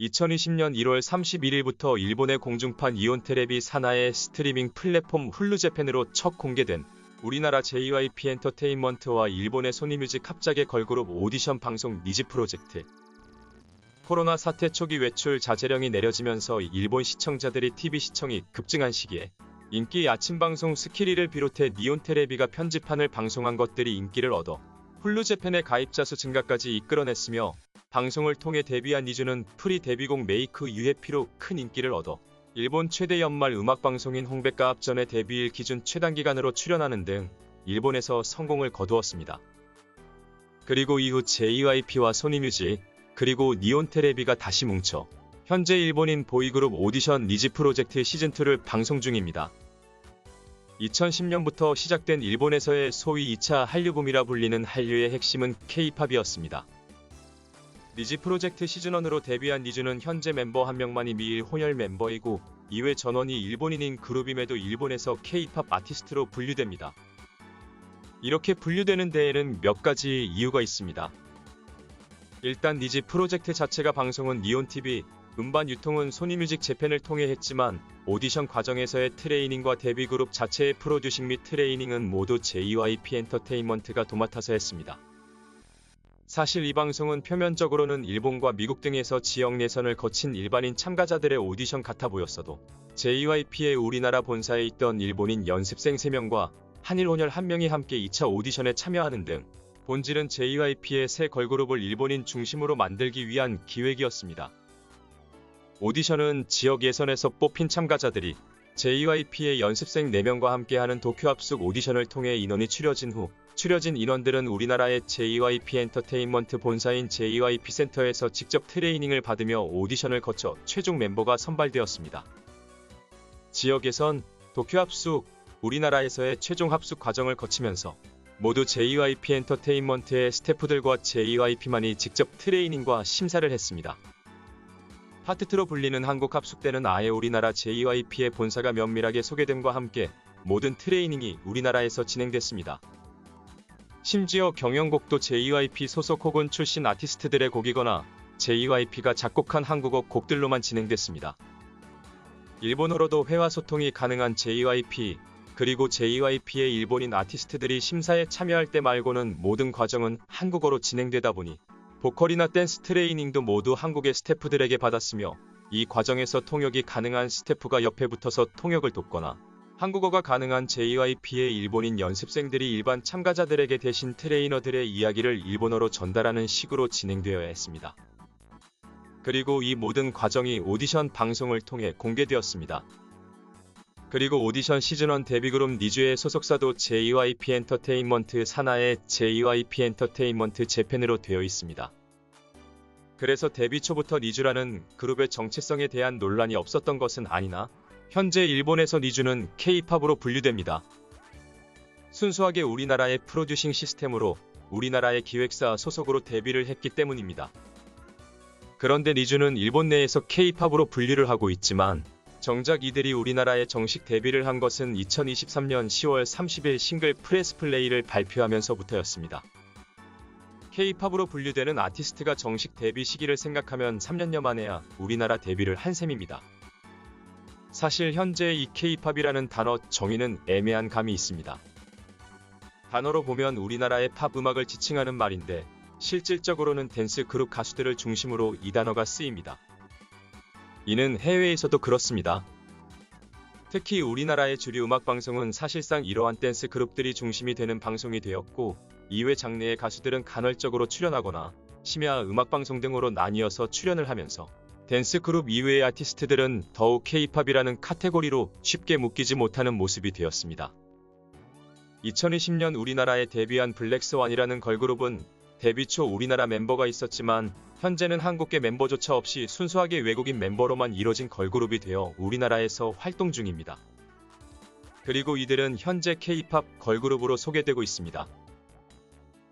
2020년 1월 31일부터 일본의 공중파 이온 테레비 산하의 스트리밍 플랫폼 훌루재팬으로 첫 공개된 우리나라 JYP 엔터테인먼트와 일본의 소니뮤직 합작의 걸그룹 오디션 방송 니즈 프로젝트. 코로나 사태 초기 외출 자제령이 내려지면서 일본 시청자들의 TV 시청이 급증한 시기에 인기 아침 방송 스키리를 비롯해 니온 테레비가 편집판을 방송한 것들이 인기를 얻어 훌루재팬의 가입자 수 증가까지 이끌어냈으며 방송을 통해 데뷔한 니즈는 프리 데뷔곡 메이크 유해피로 큰 인기를 얻어 일본 최대 연말 음악방송인 홍백가 앞전에 데뷔일 기준 최단기간으로 출연하는 등 일본에서 성공을 거두었습니다. 그리고 이후 JYP와 소니뮤직 그리고 니온 테레비가 다시 뭉쳐 현재 일본인 보이그룹 오디션 니즈 프로젝트 시즌2를 방송 중입니다. 2010년부터 시작된 일본에서의 소위 2차 한류붐이라 불리는 한류의 핵심은 K-팝이었습니다. 니즈 프로젝트 시즌1으로 데뷔한 니즈는 현재 멤버 한 명만이 미일 혼혈 멤버이고 이외 전원이 일본인인 그룹임에도 일본에서 K-팝 아티스트로 분류됩니다. 이렇게 분류되는 데에는 몇 가지 이유가 있습니다. 일단 니즈 프로젝트 자체가 방송은 니온TV, 음반 유통은 소니뮤직 재팬을 통해 했지만 오디션 과정에서의 트레이닝과 데뷔 그룹 자체의 프로듀싱 및 트레이닝은 모두 JYP 엔터테인먼트가 도맡아서 했습니다. 사실 이 방송은 표면적으로는 일본과 미국 등에서 지역 예선을 거친 일반인 참가자들의 오디션 같아 보였어도 JYP의 우리나라 본사에 있던 일본인 연습생 3명과 한일 혼혈 1명이 함께 2차 오디션에 참여하는 등 본질은 JYP의 새 걸그룹을 일본인 중심으로 만들기 위한 기획이었습니다. 오디션은 지역 예선에서 뽑힌 참가자들이 JYP의 연습생 4명과 함께하는 도쿄 합숙 오디션을 통해 인원이 추려진 후 추려진 인원들은 우리나라의 JYP 엔터테인먼트 본사인 JYP 센터에서 직접 트레이닝을 받으며 오디션을 거쳐 최종 멤버가 선발되었습니다. 지역 예선, 도쿄 합숙, 우리나라에서의 최종 합숙 과정을 거치면서 모두 JYP 엔터테인먼트의 스태프들과 JYP만이 직접 트레이닝과 심사를 했습니다. 파트2로 불리는 한국 합숙 때는 아예 우리나라 JYP의 본사가 면밀하게 소개됨과 함께 모든 트레이닝이 우리나라에서 진행됐습니다. 심지어 경연곡도 JYP 소속 혹은 출신 아티스트들의 곡이거나 JYP가 작곡한 한국어 곡들로만 진행됐습니다. 일본어로도 회화 소통이 가능한 JYP, 그리고 JYP의 일본인 아티스트들이 심사에 참여할 때 말고는 모든 과정은 한국어로 진행되다 보니 보컬이나 댄스 트레이닝도 모두 한국의 스태프들에게 받았으며 이 과정에서 통역이 가능한 스태프가 옆에 붙어서 통역을 돕거나 한국어가 가능한 JYP의 일본인 연습생들이 일반 참가자들에게 대신 트레이너들의 이야기를 일본어로 전달하는 식으로 진행되어야 했습니다. 그리고 이 모든 과정이 오디션 방송을 통해 공개되었습니다. 그리고 오디션 시즌1 데뷔그룹 니즈의 소속사도 JYP 엔터테인먼트 산하의 JYP 엔터테인먼트 재팬으로 되어 있습니다. 그래서 데뷔 초부터 니즈라는 그룹의 정체성에 대한 논란이 없었던 것은 아니나 현재 일본에서 니즈는 K-팝으로 분류됩니다. 순수하게 우리나라의 프로듀싱 시스템으로 우리나라의 기획사 소속으로 데뷔를 했기 때문입니다. 그런데 니즈는 일본 내에서 K-팝으로 분류를 하고 있지만 정작 이들이 우리나라에 정식 데뷔를 한 것은 2023년 10월 30일 싱글 프레스 플레이를 발표하면서부터였습니다. K-팝으로 분류되는 아티스트가 정식 데뷔 시기를 생각하면 3년여 만에야 우리나라 데뷔를 한 셈입니다. 사실 현재 이 K-팝이라는 단어 정의는 애매한 감이 있습니다. 단어로 보면 우리나라의 팝 음악을 지칭하는 말인데 실질적으로는 댄스 그룹 가수들을 중심으로 이 단어가 쓰입니다. 이는 해외에서도 그렇습니다. 특히 우리나라의 주류 음악방송은 사실상 이러한 댄스 그룹들이 중심이 되는 방송이 되었고 이외 장르의 가수들은 간헐적으로 출연하거나 심야 음악방송 등으로 나뉘어서 출연을 하면서 댄스 그룹 이외의 아티스트들은 더욱 K-팝이라는 카테고리로 쉽게 묶이지 못하는 모습이 되었습니다. 2020년 우리나라에 데뷔한 블랙스완이라는 걸그룹은 데뷔 초 우리나라 멤버가 있었지만 현재는 한국계 멤버조차 없이 순수하게 외국인 멤버로만 이뤄진 걸그룹이 되어 우리나라에서 활동 중입니다. 그리고 이들은 현재 K-팝 걸그룹으로 소개되고 있습니다.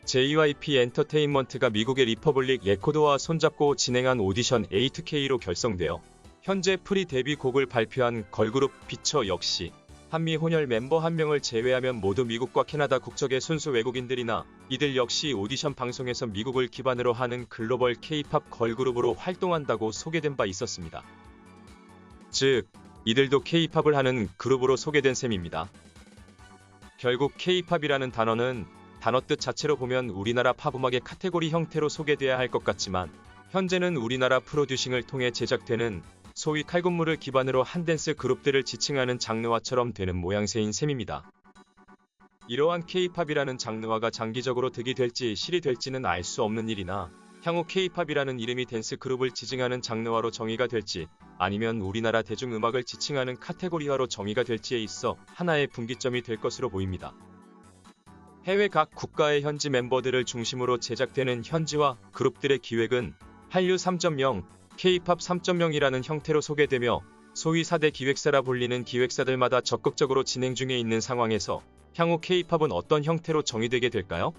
JYP 엔터테인먼트가 미국의 리퍼블릭 레코드와 손잡고 진행한 오디션 A2K로 결성되어 현재 프리 데뷔 곡을 발표한 걸그룹 피처 역시 한미 혼혈 멤버 한 명을 제외하면 모두 미국과 캐나다 국적의 순수 외국인들이나 이들 역시 오디션 방송에서 미국을 기반으로 하는 글로벌 K-팝 걸그룹으로 활동한다고 소개된 바 있었습니다. 즉, 이들도 K-팝을 하는 그룹으로 소개된 셈입니다. 결국 K-팝이라는 단어는 단어 뜻 자체로 보면 우리나라 팝음악의 카테고리 형태로 소개돼야 할 것 같지만 현재는 우리나라 프로듀싱을 통해 제작되는 소위 칼군무를 기반으로 한 댄스 그룹들을 지칭하는 장르화처럼 되는 모양새인 셈입니다. 이러한 K-팝이라는 장르화가 장기적으로 득이 될지 실이 될지는 알 수 없는 일이나 향후 K-팝이라는 이름이 댄스 그룹을 지칭하는 장르화로 정의가 될지 아니면 우리나라 대중음악을 지칭하는 카테고리화로 정의가 될지에 있어 하나의 분기점이 될 것으로 보입니다. 해외 각 국가의 현지 멤버들을 중심으로 제작되는 현지화 그룹들의 기획은 한류 3.0, K-팝 3.0이라는 형태로 소개되며 소위 4대 기획사라 불리는 기획사들마다 적극적으로 진행 중에 있는 상황에서 향후 K-팝은 어떤 형태로 정의되게 될까요?